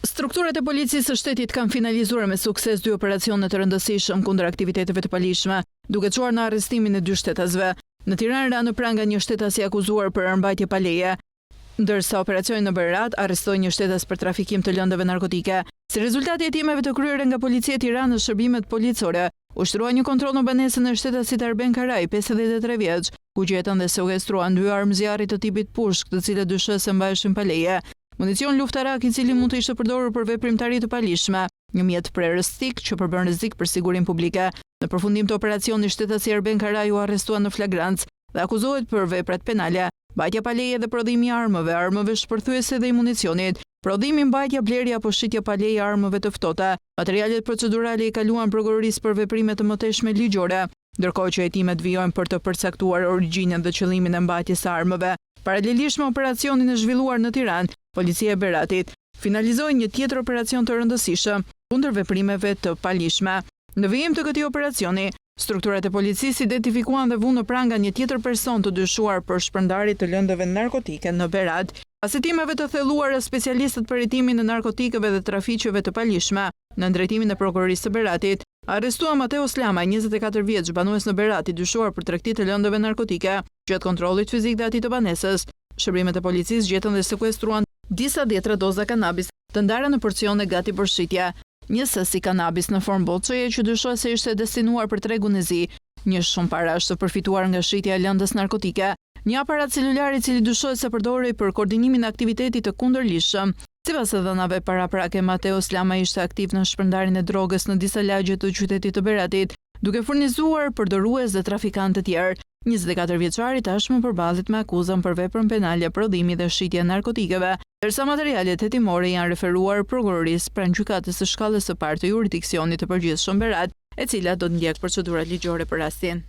Strukturat e policisë së shtetit kanë finalizuar me sukses 2 operacione të rëndësishëm kundër aktiviteteve të palishme, duke çuar në arrestimin e 2 shtetasve. Në Tiranë ra në pranga një shtetas i akuzuar për armbajtje pa leje, ndërsa operacioni në Berat arrestoi një shtetas për trafikim të lëndëve narkotike. Si rezultati i hetimeve të kryera nga policia e Tiranës, shërbimet policore ushtrua një kontroll në banesën e shtetasit Arben Karaj, 53 vjeç, ku gjetën dhe sekuestruan 2 armë zjarri të tipit pushk, të cilët dyshojnë se mbaheshin pa leje, municion luftarak i cili mund të ishte përdorur për veprimtari të palishme, një mjet prerëstik që përbën rrezik për sigurinë publike. Në përfundim të operacionit, shtetasi Arben Karaj u arrestua në flagrancë dhe akuzohet për veprat penale, mbajtja pa leje dhe prodhimi i armëve shpërthyese dhe i municionit, prodhimi, mbajtja, blerja apo shitja pa leje armëve të ftohta. Materialet procedurale i kaluan prokurorisë për veprime të mëtejshme ligjore, ndërkohë që hetimet vijojnë për të përcaktuar origjinën dhe qëllimin e mbajtjes së armëve. Paralelisht me operacionin e zhvilluar në Tiranë, policia e Beratit finalizoi një tjetër operacion të rëndësishëm kundër veprimeve të palishme. Në vijim të këtij operacioni, strukturat e policisë identifikuan dhe vunë në pranga një tjetër person të dyshuar për shpërndarje të lëndëve narkotike në Berat. Pas hetimeve të thelluara, specialistët për hetimin e narkotikëve dhe trafiqeve të palishme, në drejtimin e prokurorisë së Beratit, arrestuan Mateo Slama, 24 vjeç, banues në Berat, i dyshuar për tregti të lëndëve narkotike. Gjatë kontrollit fizik dhe atij të banesës, shërbimet e policisë gjetën dhe sekuestruan disa dhjetra doza kanabis të ndara në porcione gati për shitje, një sasi kanabis në formë boçeje që dyshohet se ishte destinuar për tregun e zi, një shumë parash të përfituar nga shitja e lëndës narkotike, një aparat celular i cili dyshohet se përdorej për koordinimin e aktivitetit të kundërligjshëm. Sipas dhënave paraprake, Mateo Slama ishte aktiv në shpërndarjen e drogës në disa lagje të qytetit të Beratit, duke furnizuar përdorues dhe trafikantë të tjerë. 24 vjeçari tashmë përballet me akuzën për veprën penale prodhimi dhe shitje narkotikeve, ndërsa materialet hetimore janë referuar prokurorisë pranë gjykatës së shkallës së parë të jurisdiksionit të përgjithshëm Berat, e cila do të ndjek procedurat ligjore për rastin.